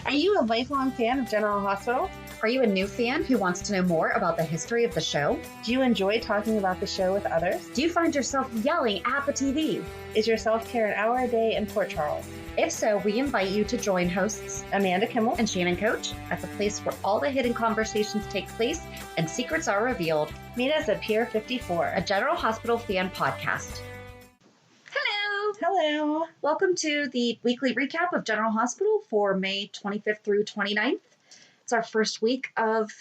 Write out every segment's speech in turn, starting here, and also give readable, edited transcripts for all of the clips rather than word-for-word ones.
Are you a lifelong fan of General Hospital? Are you a new fan who wants to know more about the history of the show? Do you enjoy talking about the show with others? Do you find yourself yelling at the TV? Is your self-care an hour a day in Port Charles? If so, we invite you to join hosts Amanda Kimmel and Shannon Coach at the place where all the hidden conversations take place and secrets are revealed. Meet us at Pier 54, a General Hospital fan podcast. Hello! Hello! Welcome to the weekly recap of General Hospital for May 25th through 29th. It's our first week of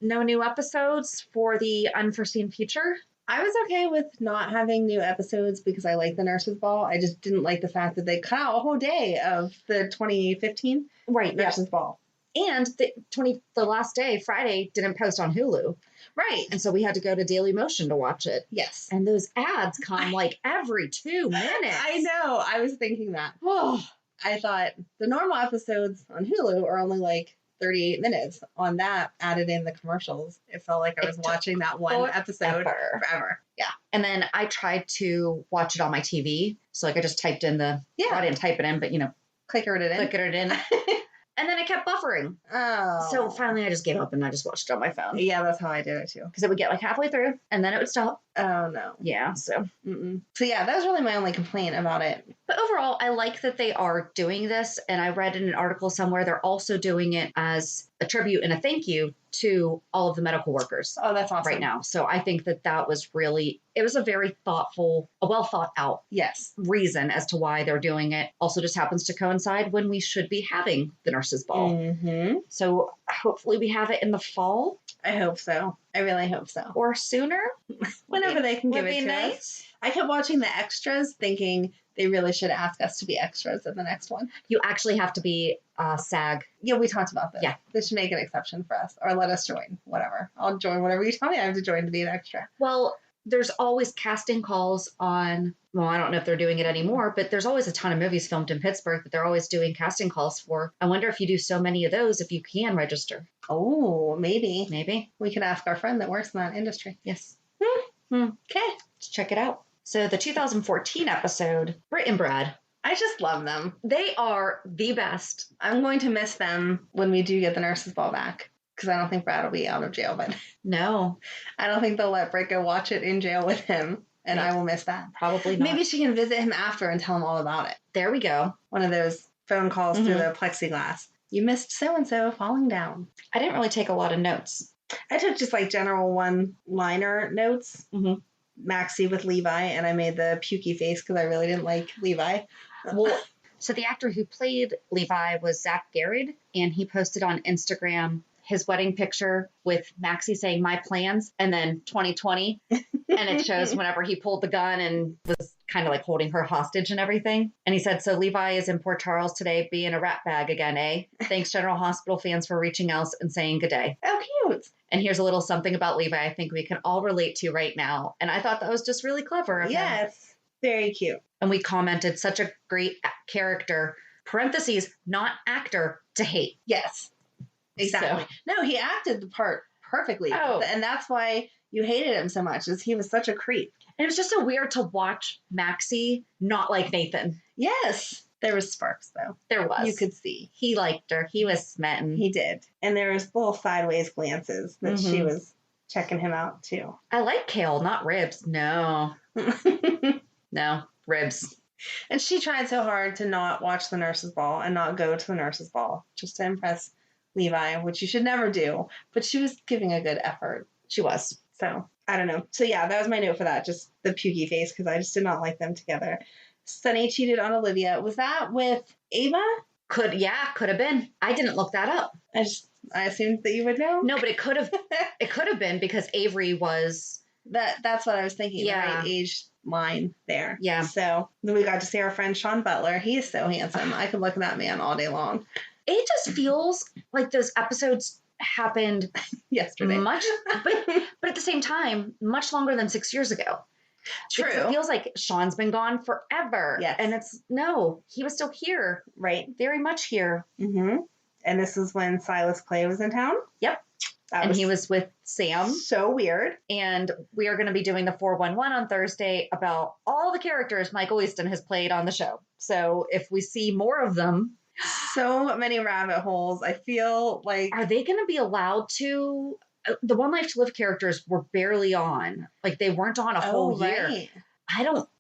no new episodes for the unforeseen future. I was okay with not having new episodes because I like the Nurses Ball. I just didn't like the fact that they cut out a whole day of the 2015 Nurses Ball. And the last day, Friday, didn't post on Hulu. Right. And so we had to go to Daily Motion to watch it. Yes. And those ads come like every 2 minutes. I know. I was thinking that. Oh, I thought the normal episodes on Hulu are only like 38 minutes. On that, added in the commercials, it felt like I was watching that one episode forever. Yeah. And then I tried to watch it on my TV. So like I just typed in I didn't type it in, but clickered it in. And then it kept buffering. Oh. So finally I just gave up and I just watched it on my phone. Yeah, that's how I did it too. Because it would get like halfway through and then it would stop. Oh, no. Yeah, so. So yeah, that was really my only complaint about it. But overall, I like that they are doing this. And I read in an article somewhere, they're also doing it as a tribute and a thank you to all of the medical workers. Oh, that's awesome. Right now. So I think that was really, it was a very thoughtful, a well thought out reason as to why they're doing it. Also just happens to coincide when we should be having the Nurses Ball. Mm-hmm. So hopefully we have it in the fall. I hope so. I really hope so. Or sooner. Whenever they can give it to nice. us. I kept watching the extras thinking they really should ask us to be extras in the next one. You actually have to be SAG. Yeah, we talked about this. Yeah. They should make an exception for us or let us join. Whatever. I'll join whatever you tell me I have to join to be an extra. Well, there's always casting calls on, well, I don't know if they're doing it anymore, but there's always a ton of movies filmed in Pittsburgh that they're always doing casting calls for. I wonder if you do so many of those, if you can register. Oh, maybe. Maybe. We can ask our friend that works in that industry. Yes. Okay. Let's check it out. So the 2014 episode, Britt and Brad. I just love them. They are the best. I'm going to miss them when we do get the Nurses Ball back. Because I don't think Brad will be out of jail by then. No. I don't think they'll let Britt go watch it in jail with him. And I will miss that. Probably not. Maybe she can visit him after and tell him all about it. There we go. One of those phone calls through the plexiglass. You missed so-and-so falling down. I didn't really take a lot of notes. I took just like general one-liner notes. Mm-hmm. Maxie with Levi, and I made the pukey face because I really didn't like Levi. Well, so the actor who played Levi was Zach Garrett, and he posted on Instagram his wedding picture with Maxie saying "my plans" and then 2020, and it shows whenever he pulled the gun and was kind of like holding her hostage and everything. And he said, "So Levi is in Port Charles today, being a rat bag again, eh? Thanks, General Hospital fans, for reaching out and saying good day." Oh, cute. And here's a little something about Levi I think we can all relate to right now. And I thought that was just really clever of him. Yes, very cute. And we commented, such a great character, parentheses, not actor, to hate. Yes, exactly. So. No, he acted the part perfectly. Oh. And that's why you hated him so much, is he was such a creep. And it was just so weird to watch Maxie not like Nathan. Yes. There was sparks, though. There was. You could see. He liked her. He was smitten. He did. And there was little sideways glances that she was checking him out, too. I like kale, not ribs. No. No, ribs. And she tried so hard to not watch the Nurses Ball and not go to the Nurses Ball just to impress Levi, which you should never do. But she was giving a good effort. She was. So, I don't know. So, yeah, that was my note for that. Just the pukey face, because I just did not like them together. Sunny cheated on Olivia. Was that with Ava? Could have been. I didn't look that up. I assumed that you would know. No, but it could have been because Avery was that's what I was thinking. Yeah. Right age line there. Yeah. So then we got to see our friend Sean Butler. He is so handsome. I could look at that man all day long. It just feels like those episodes happened yesterday. But at the same time, much longer than 6 years ago. True. Because it feels like Sean's been gone forever. Yes. And he was still here. Right. Very much here. Mm-hmm. And this is when Silas Clay was in town? Yep. He was with Sam. So weird. And we are going to be doing the 411 on Thursday about all the characters Michael Easton has played on the show. So if we see more of them, So many rabbit holes. I feel like... Are they going to be allowed to? The One Life to Live characters were barely on. Like, they weren't on a whole year. Right.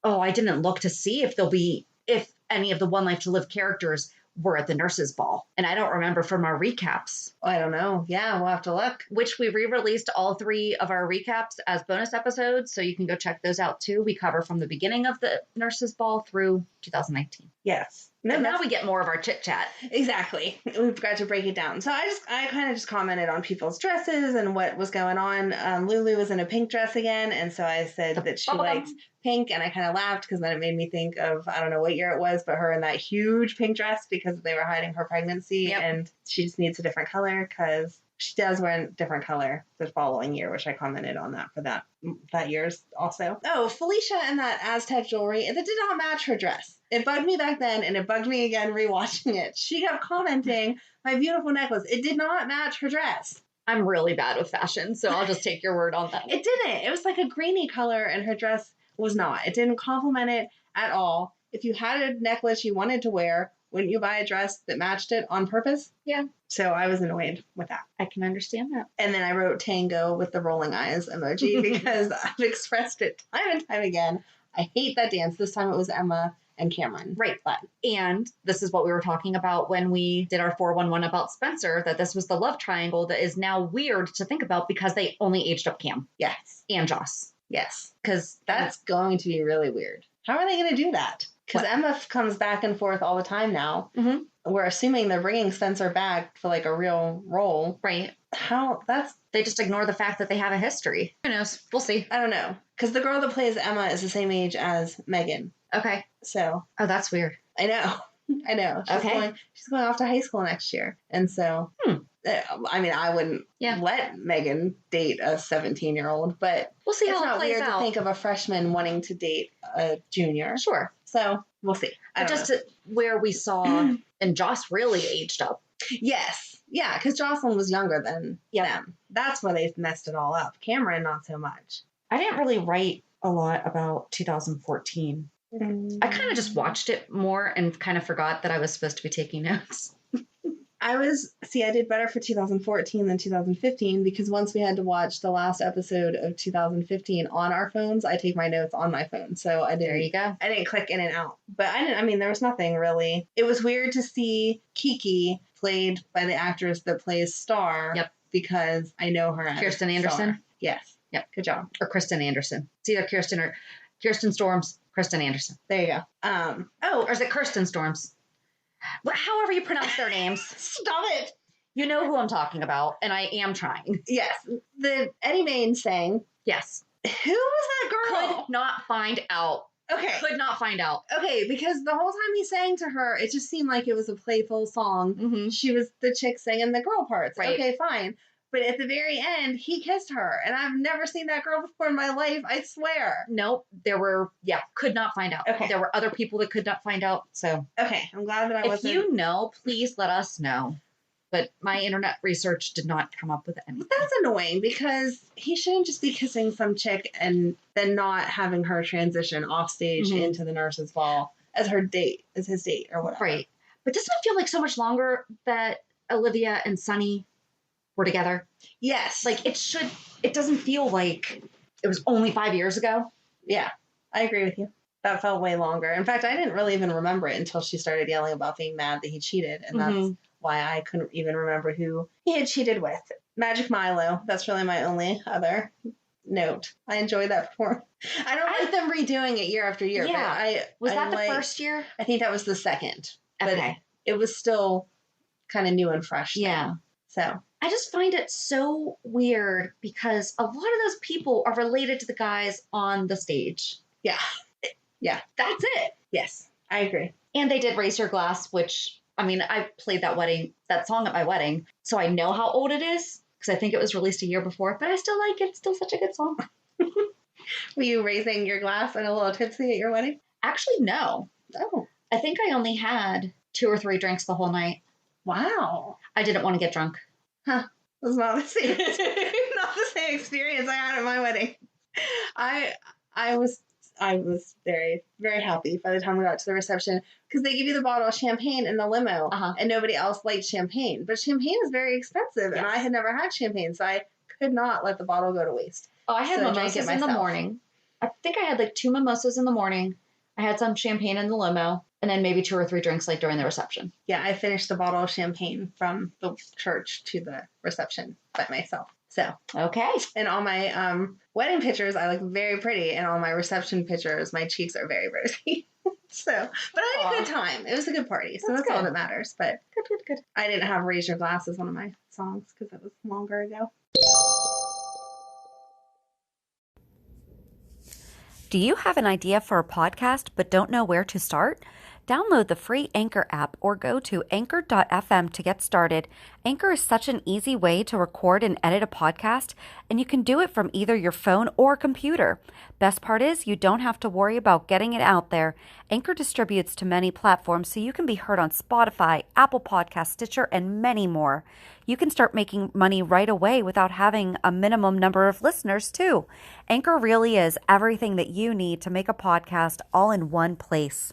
I didn't look to see if any of the One Life to Live characters were at the nurses' ball. And I don't remember from our recaps. I don't know. Yeah, we'll have to look. Which we re-released all 3 of our recaps as bonus episodes. So you can go check those out too. We cover from the beginning of the nurses' ball through 2019. Yes. No, now we get more of our chit chat. Exactly. We've got to break it down. So I kind of just commented on people's dresses and what was going on. Lulu was in a pink dress again, and so I said that she liked pink, and I kind of laughed because then it made me think of, I don't know what year it was, but her in that huge pink dress because they were hiding her pregnancy, and she just needs a different color because she does wear a different color the following year, which I commented on that for that year's also. Oh, Felicia and that Aztec jewelry, that did not match her dress. It bugged me back then, and it bugged me again rewatching it. She kept commenting, my beautiful necklace. It did not match her dress. I'm really bad with fashion, so I'll just take your word on that. It didn't. It was like a greeny color, and her dress was not. It didn't complement it at all. If you had a necklace you wanted to wear, wouldn't you buy a dress that matched it on purpose? Yeah. So I was annoyed with that. I can understand that. And then I wrote tango with the rolling eyes emoji because I've expressed it time and time again. I hate that dance. This time it was Emma and Cameron. Right. And this is what we were talking about when we did our 411 about Spencer, that this was the love triangle that is now weird to think about because they only aged up Cam. Yes. And Joss. Yes. Because that's going to be really weird. How are they going to do that? Because Emma comes back and forth all the time now. Mm-hmm. We're assuming they're bringing Spencer back for like a real role. Right. They just ignore the fact that they have a history. Who knows? We'll see. I don't know. Because the girl that plays Emma is the same age as Megan. Okay. So. Oh, that's weird. I know. She's going off to high school next year. And so. I mean, I wouldn't let Megan date a 17-year-old, but we'll see how it plays out. It's not weird to think of a freshman wanting to date a junior. Sure. So we'll see. Where we saw, and Joss really aged up. Yes. Yeah, because Jocelyn was younger than them. That's where they messed it all up. Cameron, not so much. I didn't really write a lot about 2014. I kind of just watched it more and kind of forgot that I was supposed to be taking notes. I did better for 2014 than 2015 because once we had to watch the last episode of 2015 on our phones, I take my notes on my phone. So there you go. I didn't click in and out. But there was nothing really. It was weird to see Kiki played by the actress that plays Star. Yep. Because I know her as Kirsten Anderson? Star. Yes. Yep. Good job. Or Kristen Anderson. It's either Kirsten or Kirsten Storms, Kristen Anderson. There you go. Or is it Kirsten Storms? However you pronounce their names. Stop it. You know who I'm talking about, and I am trying. Yes. The Eddie Main sang. Yes. Who was that girl? Could not find out. Okay. Could not find out. Okay, because the whole time he sang to her, it just seemed like it was a playful song. Mm-hmm. She was the chick singing the girl parts. Right. Okay, fine. But at the very end, he kissed her. And I've never seen that girl before in my life, I swear. Nope. Could not find out. Okay. There were other people that could not find out, so. Okay, I'm glad that I wasn't. If you know, please let us know. But my internet research did not come up with anything. But that's annoying because he shouldn't just be kissing some chick and then not having her transition off stage into the nurse's ball as his date or whatever. Right. But doesn't it feel like so much longer that Olivia and Sonny were together? Yes. Like it doesn't feel like it was only 5 years ago. Yeah, I agree with you. That felt way longer. In fact, I didn't really even remember it until she started yelling about being mad that he cheated. And that's why I couldn't even remember who he had cheated with. Magic Milo. That's really my only other note. I enjoyed that performance. I don't like them redoing it year after year. Yeah. Was that the first year? I think that was the second. Okay. But it was still kind of new and fresh. Yeah. So. I just find it so weird because a lot of those people are related to the guys on the stage. Yeah. Yeah. That's it. Yes, I agree. And they did Raise Your Glass, which, I played that song at my wedding, so I know how old it is because I think it was released a year before, but I still like it. It's still such a good song. Were you raising your glass and a little tipsy at your wedding? Actually, no. Oh. I think I only had 2 or 3 drinks the whole night. Wow. I didn't want to get drunk. Huh. It was not the same experience I had at my wedding. I was I was very, very happy by the time we got to the reception because they give you the bottle of champagne in the limo and nobody else liked champagne. But champagne is very expensive and I had never had champagne, so I could not let the bottle go to waste. Oh, I had mimosas in the morning. I think I had like 2 mimosas in the morning. I had some champagne in the limo and then maybe 2 or 3 drinks like during the reception. Yeah, I finished the bottle of champagne from the church to the reception by myself. So, okay. And all my wedding pictures, I look very pretty. And all my reception pictures, my cheeks are very rosy. So, but I had a good time. It was a good party. So that's all that matters. But good. I didn't have Raise Your Glass as one of my songs because it was longer ago. Do you have an idea for a podcast but don't know where to start? Download the free Anchor app or go to anchor.fm to get started. Anchor is such an easy way to record and edit a podcast, and you can do it from either your phone or computer. Best part is you don't have to worry about getting it out there. Anchor distributes to many platforms, so you can be heard on Spotify, Apple Podcasts, Stitcher, and many more. You can start making money right away without having a minimum number of listeners, too. Anchor really is everything that you need to make a podcast all in one place.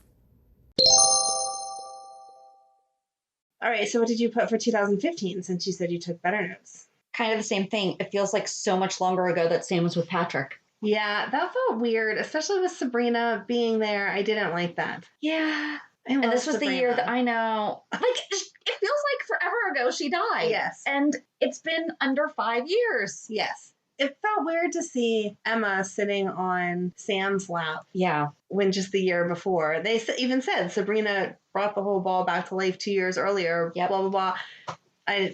All right, so what did you put for 2015 since you said you took better notes? Kind of the same thing. It feels like so much longer ago that Sam was with Patrick. Yeah, that felt weird, especially with Sabrina being there. I didn't like that. Yeah. And this was the year that I know. Like, it feels like forever ago she died. Yes. And it's been under 5 years. Yes. It felt weird to see Emma sitting on Sam's lap. Yeah. When just the year before. They even said Sabrina brought the whole ball back to life 2 years earlier. Yep. Blah, blah, blah.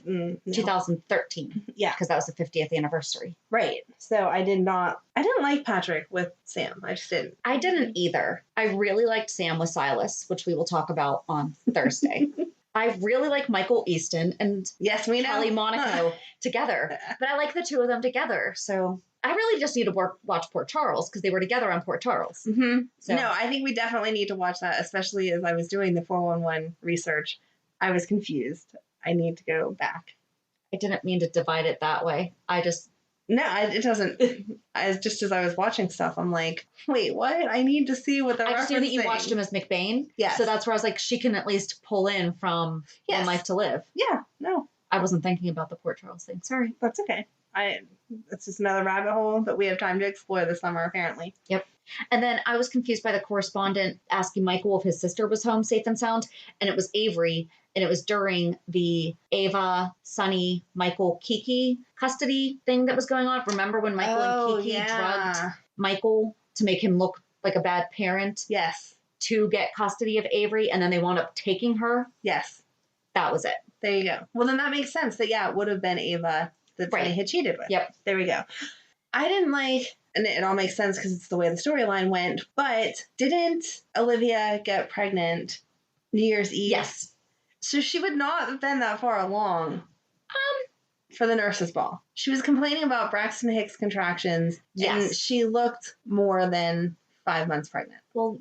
No. 2013. Yeah. Because that was the 50th anniversary. Right. So I didn't like Patrick with Sam. I just didn't. I didn't either. I really liked Sam with Silas, which we will talk about on Thursday. I really like Michael Easton and Kelly Monaco together. But I like the two of them together. So I really just need to watch Port Charles because they were together on Port Charles. Mm-hmm. So. No, I think we definitely need to watch that, especially as I was doing the 411 research. I was confused. I need to go back. I didn't mean to divide it that way. It doesn't. Just as I was watching stuff, I'm like, wait, what? I need to see what they're referencing. I just knew that you watched him as McBain. Yeah. So that's where I was like, she can at least pull in from One Life to Live. Yeah, no. I wasn't thinking about the Port Charles thing. Sorry. That's okay. It's just another rabbit hole that we have time to explore this summer, apparently. Yep. And then I was confused by the correspondent asking Michael if his sister was home safe and sound. And it was Avery. And it was during the Ava, Sunny, Michael, Kiki custody thing that was going on. Remember when Michael and Kiki drugged Michael to make him look like a bad parent? Yes. To get custody of Avery, and then they wound up taking her? Yes. That was it. There you go. Well, then that makes sense that, it would have been Ava that Sunny had cheated with. Yep. There we go. I didn't like, and it all makes sense because it's the way the storyline went, but didn't Olivia get pregnant New Year's Eve? Yes. So she would not have been that far along for the nurse's ball. She was complaining about Braxton Hicks contractions, and she looked more than 5 months pregnant. Well,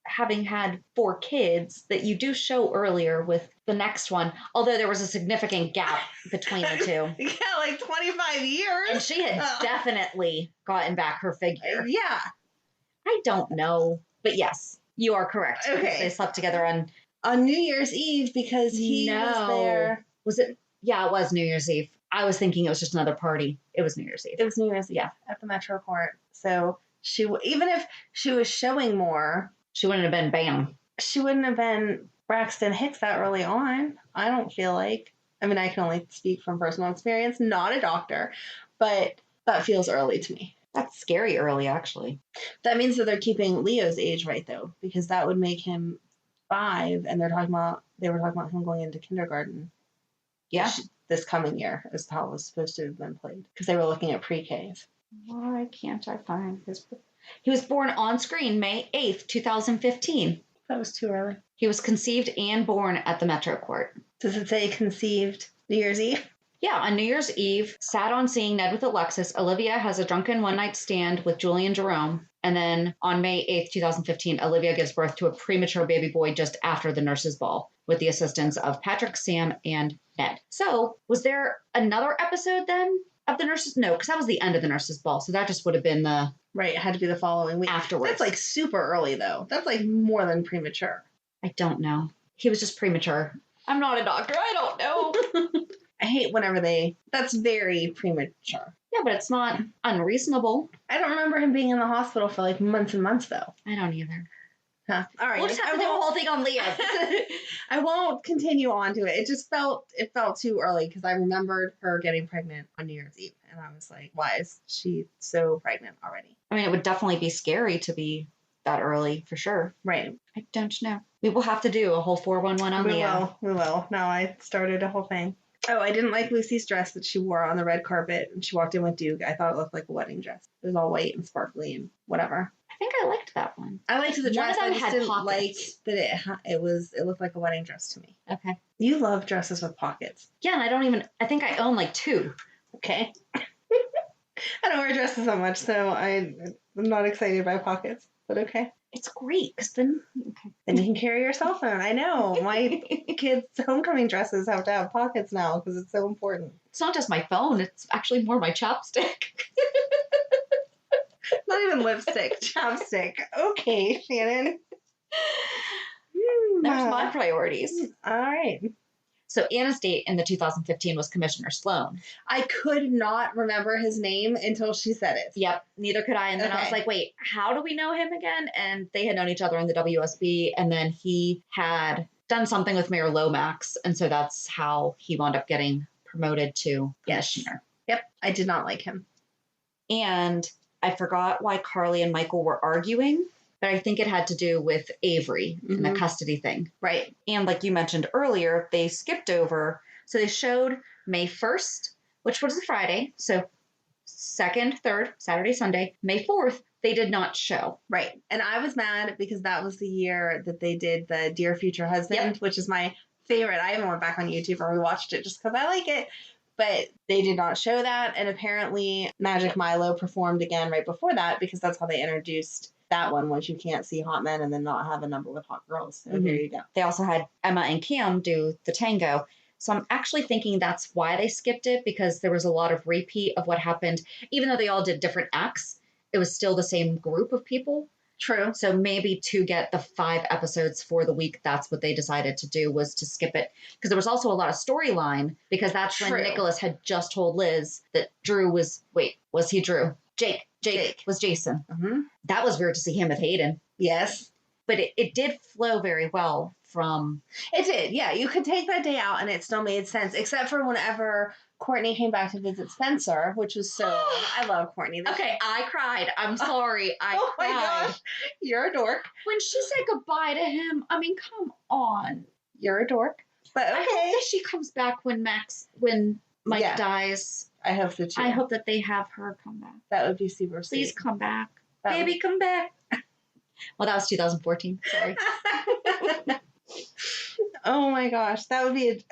having had 4 kids, that you do show earlier with the next one, although there was a significant gap between the two. Yeah, like 25 years. And she had definitely gotten back her figure. Yeah. I don't know, but yes, you are correct. Okay. They slept together on New Year's Eve because he was there. Was it? Yeah, it was New Year's Eve. I was thinking it was just another party. It was New Year's Eve. It was New Year's Eve at the Metro Court. So even if she was showing more, she wouldn't have been Bam. She wouldn't have been Braxton Hicks that early on. I don't feel like. I mean, I can only speak from personal experience, not a doctor, but that feels early to me. That's scary early, actually. That means that they're keeping Leo's age right, though, because that would make him 5, and they were talking about him going into kindergarten. Yeah. This coming year is how it was supposed to have been played, because they were looking at pre-Ks. Why can't I find his? He was born on screen May 8th, 2015. That was too early. He was conceived and born at the Metro Court. Does it say conceived New Year's Eve? Yeah, on New Year's Eve, sat on seeing Ned with Alexis. Olivia has a drunken one-night stand with Julie and Jerome. And then on May 8th, 2015, Olivia gives birth to a premature baby boy just after the nurse's ball with the assistance of Patrick, Sam, and Ned. So was there another episode then of the nurse's? No, because that was the end of the nurse's ball. So that just would have been the Right. It had to be the following week. Afterwards. That's like super early, though. That's like more than premature. I don't know. He was just premature. I'm not a doctor. I don't know. I hate whenever that's very premature. Yeah, but it's not unreasonable. I don't remember him being in the hospital for like months and months, though. I don't either. Huh. All right. We'll just have to do a whole thing on Leo. I won't continue on to it. It felt too early because I remembered her getting pregnant on New Year's Eve. And I was like, why is she so pregnant already? I mean, it would definitely be scary to be that early, for sure. Right. I don't know. We will have to do a whole 411 on Leo. We will. No, I started a whole thing. Oh, I didn't like Lucy's dress that she wore on the red carpet when she walked in with Duke. I thought it looked like a wedding dress. It was all white and sparkly and whatever. I think I liked that one. I liked the dress. I just didn't pockets. like that it looked like a wedding dress to me. Okay. You love dresses with pockets. Yeah, and I think I own like 2. Okay. I don't wear dresses that much, so I'm not excited by pockets, but okay. It's great because then you can carry your cell phone. I know. My kids' homecoming dresses have to have pockets now because it's so important. It's not just my phone. It's actually more my chapstick. Not even lipstick, chapstick. Okay, Shannon. There's my priorities. All right. So Anna's date in the 2015 was Commissioner Sloan. I could not remember his name until she said it. Yep, neither could I. And then I was like, wait, how do we know him again? And they had known each other in the WSB. And then he had done something with Mayor Lomax. And so that's how he wound up getting promoted to commissioner. Yep, I did not like him. And I forgot why Carly and Michael were arguing, but I think it had to do with Avery and the custody thing. Right. And like you mentioned earlier, they skipped over. So they showed May 1st, which was a Friday. So 2nd, 3rd, Saturday, Sunday. May 4th, they did not show. Right. And I was mad because that was the year that they did the Dear Future Husband, which is my favorite. I even went back on YouTube and rewatched it just because I like it. But they did not show that. And apparently Magic Milo performed again right before that because that's how they introduced that one, once you can't see hot men and then not have a number with hot girls. So here you go. They also had Emma and Cam do the tango. So I'm actually thinking that's why they skipped it, because there was a lot of repeat of what happened. Even though they all did different acts, it was still the same group of people. True. So maybe to get the 5 episodes for the week, that's what they decided to do, was to skip it. Because there was also a lot of storyline, because that's when Nicholas had just told Liz that Drew was he Drew? Jake was Jason. Mm-hmm. That was weird to see him with Hayden. Yes. But it did flow very well from... It did, yeah. You could take that day out and it still made sense, except for whenever Courtney came back to visit Spencer, which was so... I love Courtney. Okay, I cried. I'm sorry. I cried. My gosh. You're a dork. When she said goodbye to him, I mean, come on. You're a dork. But okay. I hope that she comes back when Mike dies. I hope so too. I hope that they have her come back. That would be super sweet. Please come back. Baby, come back. Well, that was 2014. Sorry. Oh my gosh, that would be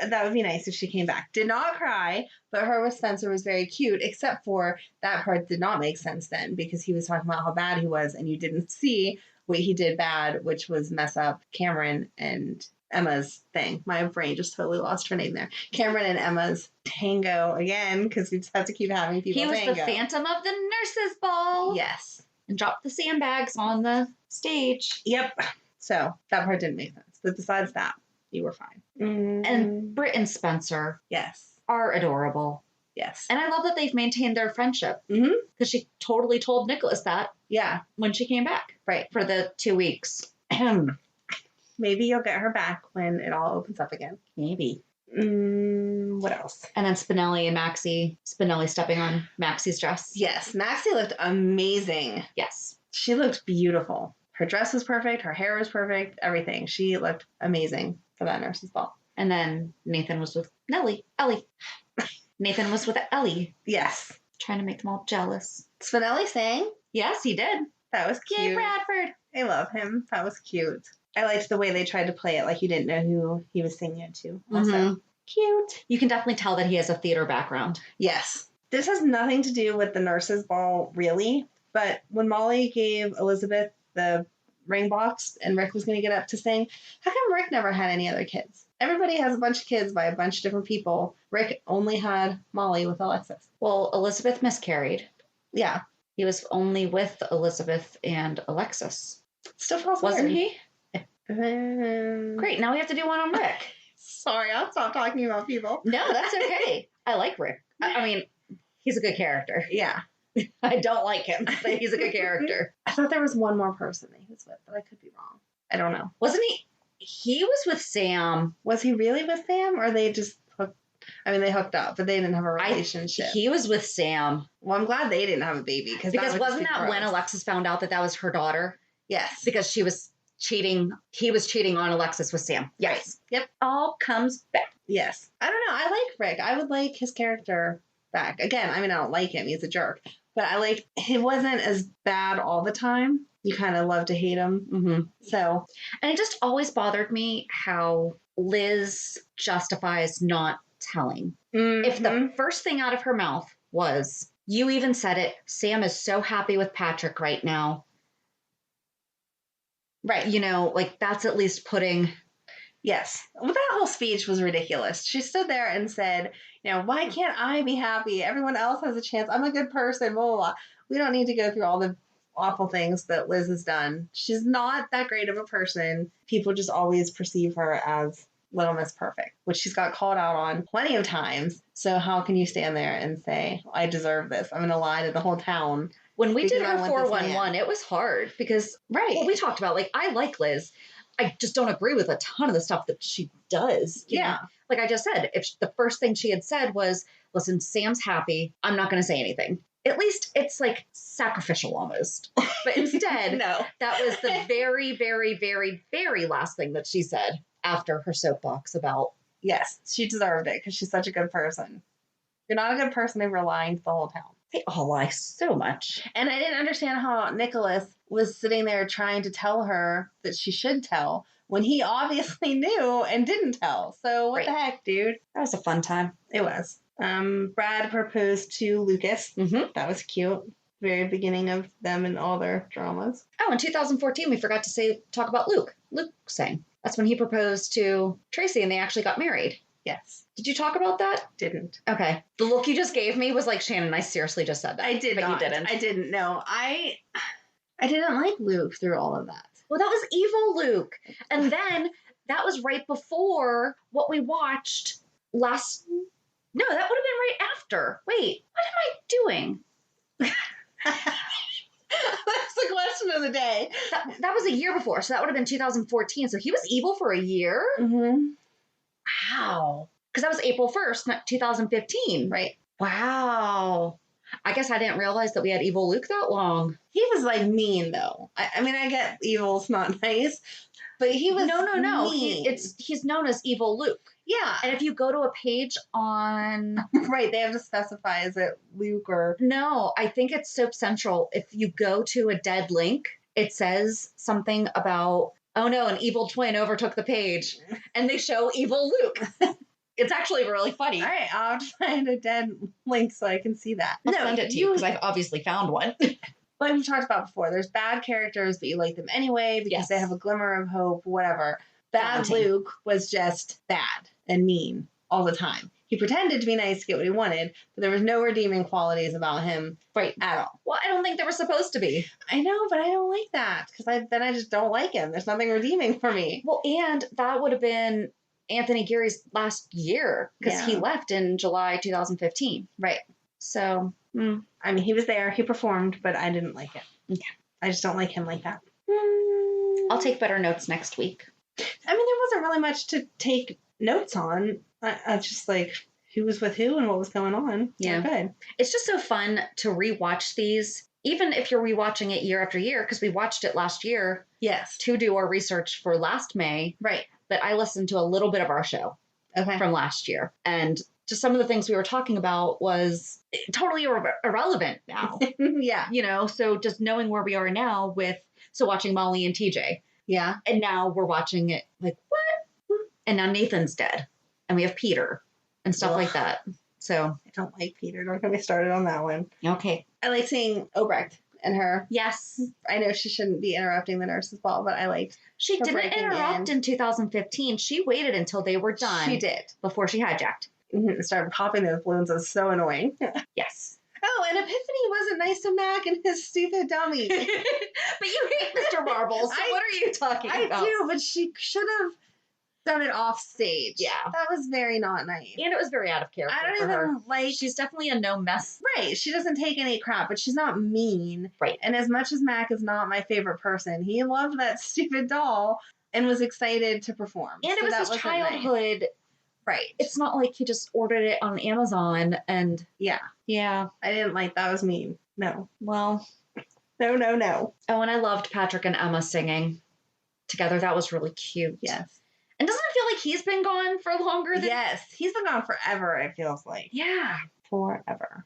nice if she came back. Did not cry, but her with Spencer was very cute, except for that part did not make sense then, because he was talking about how bad he was and you didn't see what he did bad, which was mess up Cameron and Emma's thing. My brain just totally lost her name there. Cameron and Emma's tango again, because we just have to keep having people tango. He was the phantom of the nurses' ball. Yes. And dropped the sandbags on the stage. Yep. So that part didn't make sense. But besides that, you were fine. Mm-hmm. And Britt and Spencer are adorable. Yes. And I love that they've maintained their friendship. Because she totally told Nicholas that. Yeah. When she came back. Right. For the 2 weeks. Maybe you'll get her back when it all opens up again. Maybe. What else? And then Spinelli and Maxie. Spinelli stepping on Maxie's dress. Yes. Maxie looked amazing. Yes. She looked beautiful. Her dress was perfect. Her hair was perfect. Everything. She looked amazing for that nurse's ball. And then Nathan was with Ellie. Nathan was with Ellie. Yes. Trying to make them all jealous. Spinelli sang? Yes, he did. That was cute. Yay, Bradford. I love him. That was cute. I liked the way they tried to play it like you didn't know who he was singing it to. Also, cute. You can definitely tell that he has a theater background. Yes. This has nothing to do with the nurse's ball, really. But when Molly gave Elizabeth the ring box and Rick was going to get up to sing, how come Rick never had any other kids? Everybody has a bunch of kids by a bunch of different people. Rick only had Molly with Alexis. Well, Elizabeth miscarried. Yeah. He was only with Elizabeth and Alexis. Still feels Wasn't weird. he? Great. Now we have to do one on Rick. Sorry, I'll stop talking about people. No, that's okay. I like Rick. I mean, he's a good character. Yeah. I don't like him, but he's a good character. I thought there was one more person that he was with, but I could be wrong. I don't know. Wasn't he? He was with Sam. Was he really with Sam, or they just hooked? I mean, they hooked up, but they didn't have a relationship. He was with Sam. Well, I'm glad they didn't have a baby because wasn't that when Alexis found out that was her daughter? Yes, because she was cheating. He was cheating on Alexis with Sam. Yes. Right. Yep. All comes back. Yes. I don't know. I like Rick. I would like his character back. Again, I mean, I don't like him. He's a jerk. But I like, he wasn't as bad all the time. You kind of love to hate him. Mm-hmm. So. And it just always bothered me how Liz justifies not telling. Mm-hmm. If the first thing out of her mouth was, you even said it, Sam is so happy with Patrick right now. Right. You know, like that's at least putting. Yes. Well, that whole speech was ridiculous. She stood there and said, you know, why can't I be happy? Everyone else has a chance. I'm a good person, blah, blah, blah. We don't need to go through all the awful things that Liz has done. She's not that great of a person. People just always perceive her as Little Miss Perfect, which she's got called out on plenty of times. So how can you stand there and say, I deserve this? I'm going to lie to the whole town. When we did her 411, it was hard because, what we talked about, like, I like Liz. I just don't agree with a ton of the stuff that she does. Yeah. Like I just said, if the first thing she had said was, listen, Sam's happy, I'm not going to say anything. At least it's like sacrificial almost. But instead, No. That was the very, very, very, very last thing that she said after her soapbox about. Yes, she deserved it because she's such a good person. You're not a good person if you're lying to the whole town. They all lie so much. And I didn't understand how Nicholas was sitting there trying to tell her that she should tell when he obviously knew and didn't tell. So what the heck, dude? That was a fun time. It was. Brad proposed to Lucas. Mm-hmm. That was cute. Very beginning of them and all their dramas. Oh, in 2014, we forgot to talk about Luke. Luke sang. That's when he proposed to Tracy and they actually got married. Yes. Did you talk about that? Didn't. Okay. The look you just gave me was like, Shannon, I seriously just said that. I did not. You didn't. I didn't. No. I didn't like Luke through all of that. Well, that was evil Luke. And then that was right before what we watched last. No, that would have been right after. Wait, what am I doing? That's the question of the day. That was a year before. So that would have been 2014. So he was evil for a year? Mm-hmm. Wow. Because that was April 1st, 2015. Right. Wow. I guess I didn't realize that we had evil Luke that long. He was like mean though. I mean, I get evil's not nice, but he was No. mean. He's known as evil Luke. Yeah. And if you go to a page on... Right, they have to specify, is it Luke or... No, I think it's Soap Central. If you go to a dead link, it says something about, oh no, an evil twin overtook the page. And they show evil Luke. It's actually really funny. All right, I'll have to find a dead link so I can see that. I'll send it to you because I've obviously found one. Like we talked about before, there's bad characters, but you like them anyway because they have a glimmer of hope, whatever. Bad Luke was just bad and mean all the time. He pretended to be nice to get what he wanted, but there was no redeeming qualities about him at all. Well, I don't think there was supposed to be. I know, but I don't like that because then I just don't like him. There's nothing redeeming for me. Well, and that would have been Anthony Geary's last year because he left in July 2015. Right. So, I mean, he was there, he performed, but I didn't like it. Okay. I just don't like him like that. I'll take better notes next week. I mean, there wasn't really much to take notes on. I just like who was with who and what was going on. Yeah. Good. It's just so fun to rewatch these, even if you're rewatching it year after year, because we watched it last year. Yes. To do our research for last May. Right. But I listened to a little bit of our show from last year. And just some of the things we were talking about was totally irrelevant now. Yeah. You know, so just knowing where we are now watching Molly and TJ. Yeah. And now we're watching it like, what? And now Nathan's dead. And we have Peter and stuff like that. So I don't like Peter. Don't get me started on that one. Okay. I like seeing Obrecht and her. Yes. I know she shouldn't be interrupting the nurse's ball, but I liked She didn't interrupt in 2015. She waited until they were done. She did. Before she hijacked. Mm-hmm. Started popping those balloons. It was so annoying. Yes. Oh, and Epiphany wasn't nice to Mac and his stupid dummy. But you hate Mr. Marbles, so what are you talking about? I do, but she should have done it off stage. Yeah. That was very not nice. And it was very out of character I don't for even her. like... She's definitely a no mess. Right. She doesn't take any crap, but she's not mean. Right. And as much as Mac is not my favorite person, he loved that stupid doll and was excited to perform. And it was his childhood. Nice. Right. It's not like he just ordered it on Amazon and... Yeah. Yeah. I didn't like that. Was mean. No. Well. No. Oh, and I loved Patrick and Emma singing together. That was really cute. Yes. And doesn't it feel like he's been gone for longer than... Yes. He's been gone forever, it feels like. Yeah. Forever.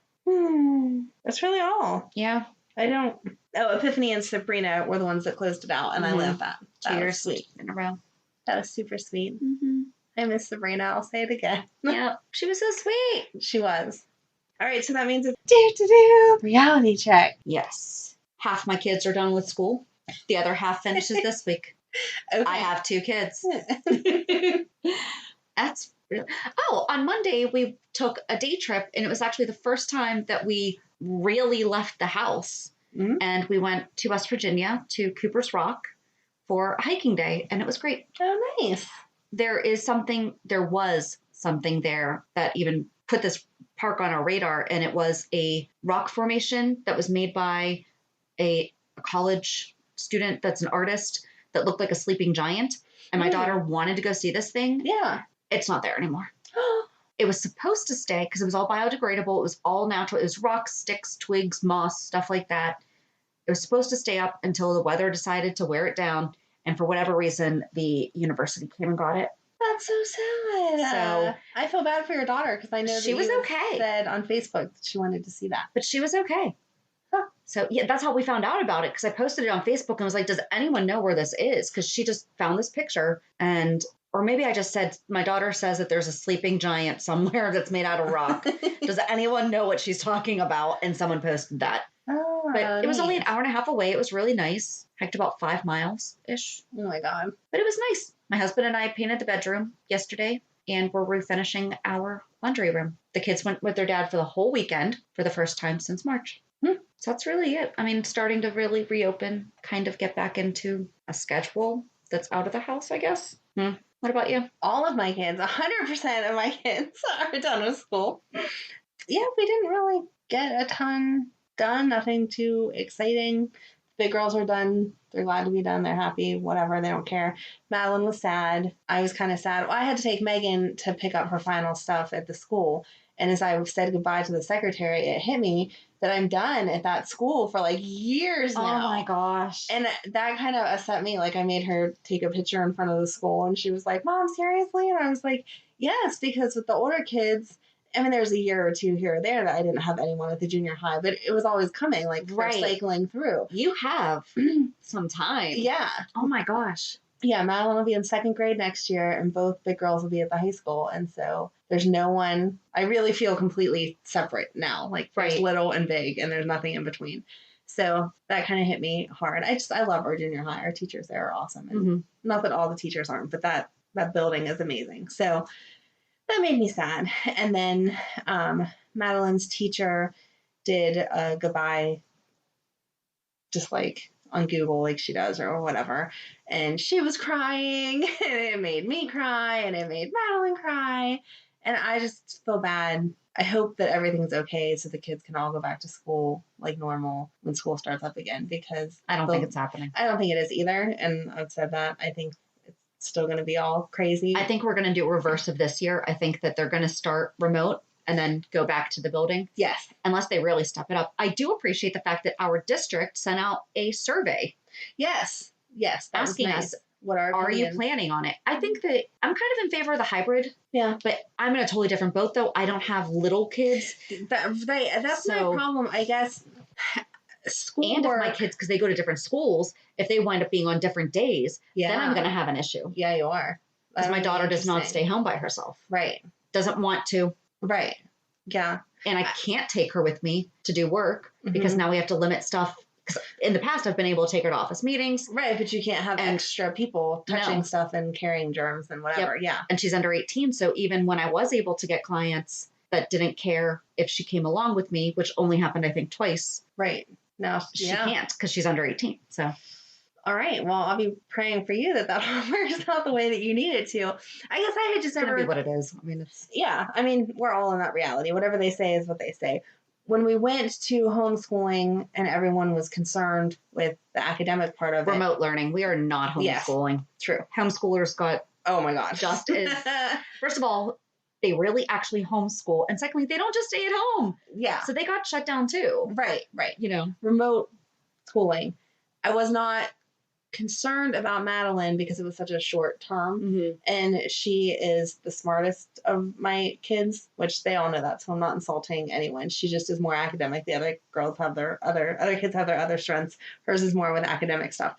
That's really all. Yeah. I don't... Oh, Epiphany and Sabrina were the ones that closed it out, and I love that. That was sweet. In a row. That was super sweet. Mm-hmm. I miss Sabrina. I'll say it again. Yeah. She was so sweet. She was. All right, so that means it's reality check. Yes. Half my kids are done with school. The other half finishes this week. Okay. I have 2 kids. That's real. Oh, on Monday we took a day trip, and it was actually the first time that we really left the house. Mm-hmm. And we went to West Virginia to Cooper's Rock for a hiking day, and it was great. Oh, nice. There was something there that even put this park on our radar, and it was a rock formation that was made by a college student that's an artist that looked like a sleeping giant. And my daughter wanted to go see this thing. Yeah. It's not there anymore. It was supposed to stay because it was all biodegradable. It was all natural. It was rocks, sticks, twigs, moss, stuff like that. It was supposed to stay up until the weather decided to wear it down. And for whatever reason, the university came and got it. That's so sad. So I feel bad for your daughter because I know she was okay. Said on Facebook that she wanted to see that, but she was okay. Huh. So yeah, that's how we found out about it, because I posted it on Facebook and was like, "Does anyone know where this is?" Because she just found this picture, or maybe I just said, "My daughter says that there's a sleeping giant somewhere that's made out of rock. Does anyone know what she's talking about?" And someone posted that. Oh, but it was only an hour and a half away. It was really nice. Hiked about 5 miles ish. Oh my God. But it was nice. My husband and I painted the bedroom yesterday, and we're refinishing our laundry room. The kids went with their dad for the whole weekend for the first time since March. So that's really it. I mean, starting to really reopen, kind of get back into a schedule that's out of the house, I guess. What about you? All of my kids, 100% of my kids are done with school. Yeah, we didn't really get a ton done. Nothing too exciting. Big girls are done. They're glad to be done. They're happy. Whatever. They don't care. Madeline was sad. I was kind of sad. Well, I had to take Megan to pick up her final stuff at the school. And as I said goodbye to the secretary, it hit me that I'm done at that school for like years now. Oh my gosh. And that kind of upset me. Like I made her take a picture in front of the school and she was like, "Mom, seriously?" And I was like, "Yes," because with the older kids, I mean, there's a year or two here or there that I didn't have anyone at the junior high, but it was always coming, like they're cycling through. You have some time. Yeah. Oh my gosh. Yeah, Madeline will be in 2nd grade next year, and both big girls will be at the high school. And so there's no one. I really feel completely separate now. Like there's little and big, and there's nothing in between. So that kind of hit me hard. I love our junior high. Our teachers there are awesome. And not that all the teachers aren't, but that building is amazing. So that made me sad. And then Madeline's teacher did a goodbye, just like on Google, like she does or whatever. And she was crying, and it made me cry, and it made Madeline cry. And I just feel bad. I hope that everything's okay so the kids can all go back to school like normal when school starts up again, because I don't think it's happening. I don't think it is either. And I've said that. I think it's still going to be all crazy. I think we're going to do a reverse of this year. I think that they're going to start remote and then go back to the building. Yes. Unless they really step it up. I do appreciate the fact that our district sent out a survey. Yes. Yes. Asking us, what are you planning on it? I think that I'm kind of in favor of the hybrid. Yeah. But I'm in a totally different boat, though. I don't have little kids. That's my problem, I guess. School and if my kids, because they go to different schools, if they wind up being on different days, then I'm going to have an issue. Yeah, you are. Because my daughter does not stay home by herself. Right. Doesn't want to. Right. Yeah. And I can't take her with me to do work because now we have to limit stuff. Because in the past, I've been able to take her to office meetings. Right, but you can't have extra people touching stuff and carrying germs and whatever. Yep. Yeah. And she's under 18. So even when I was able to get clients, that didn't care if she came along with me, which only happened, I think, twice. Right. No, She can't because she's under 18. So. All right. Well, I'll be praying for you that all works out the way that you need it to. I guess I had just It's never. gonna be what it is. I mean, it's. Yeah. I mean, we're all in that reality. Whatever they say is what they say. When we went to homeschooling and everyone was concerned with the academic part of Remote learning. We are not homeschooling. Yes, true. Homeschoolers got. Oh my God. Just as. First of all, they really actually homeschool. And secondly, they don't just stay at home. Yeah. So they got shut down too. Right. You know. Remote schooling. I was not concerned about Madeline because it was such a short term, and she is the smartest of my kids, which they all know that, so I'm not insulting anyone. She just is more academic. The other girls have their other kids have their other strengths. Hers is more with academic stuff.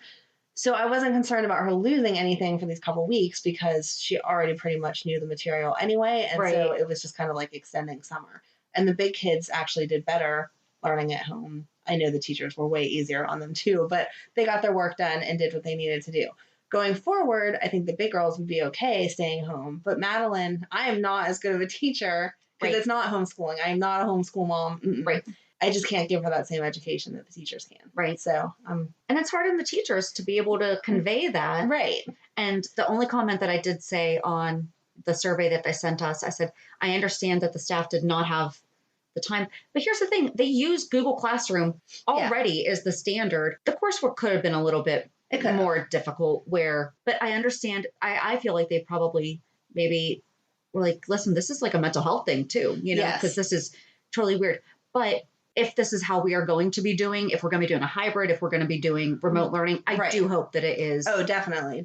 So I wasn't concerned about her losing anything for these couple weeks because she already pretty much knew the material anyway, and so it was just kind of like extending summer. And the big kids actually did better learning at home. I know the teachers were way easier on them too, but they got their work done and did what they needed to do. Going forward, I think the big girls would be okay staying home. But Madeline, I am not as good of a teacher because it's not homeschooling. I am not a homeschool mom. Right. I just can't give her that same education that the teachers can. Right. So, and it's hard on the teachers to be able to convey that. Right. And the only comment that I did say on the survey that they sent us, I said, I understand that the staff did not have the time. But here's the thing. They use Google Classroom already is the standard. The coursework could have been a little bit more difficult but I understand. I feel like they probably maybe were like, listen, this is like a mental health thing too, you know, because this is totally weird. But if this is how we are going to be doing, if we're going to be doing a hybrid, if we're going to be doing remote learning, I do hope that it is. Oh, definitely.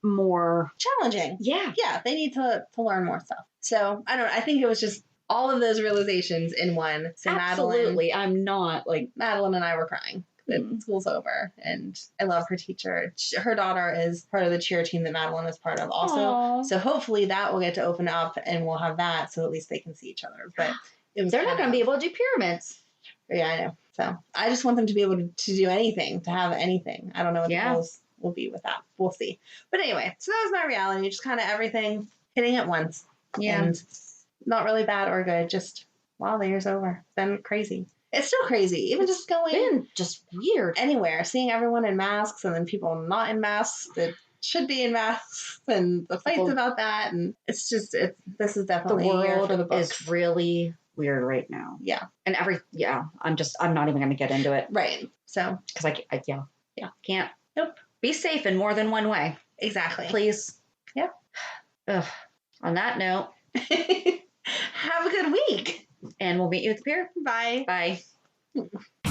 More challenging. Yeah. Yeah. They need to learn more stuff. So I think it was just all of those realizations in one. So absolutely. I'm not like Madeline and I were crying that school's over, and I love her teacher. Her daughter is part of the cheer team that Madeline is part of also. Aww. So hopefully that will get to open up and we'll have that so at least they can see each other. But they're not going to be able to do pyramids. Yeah, I know. So I just want them to be able to do anything, to have anything. I don't know what the goals will be with that. We'll see. But anyway, so that was my reality. Just kind of everything hitting at once. Yeah. And not really bad or good. Just, wow, the year's over. It's been crazy. It's still crazy. Even just going. Been just weird. Anywhere. Seeing everyone in masks and then people not in masks that should be in masks and the fights about that. And it's just, this is definitely the world a year for the books. Is really weird right now. Yeah. And I'm not even going to get into it. Right. So. Because I can't. Nope. Be safe in more than one way. Exactly. Please. Yep. Ugh. On that note. Have a good week. And we'll meet you at the pier. Bye. Bye.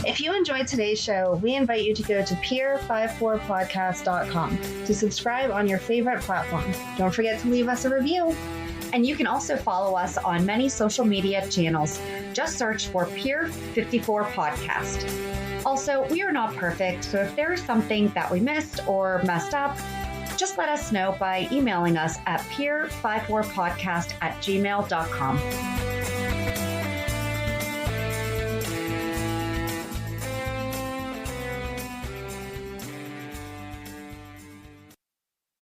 If you enjoyed today's show, we invite you to go to peer54podcast.com to subscribe on your favorite platform. Don't forget to leave us a review. And you can also follow us on many social media channels. Just search for Peer 54 Podcast. Also, we are not perfect, so if there is something that we missed or messed up, just let us know by emailing us at peer54podcast@gmail.com.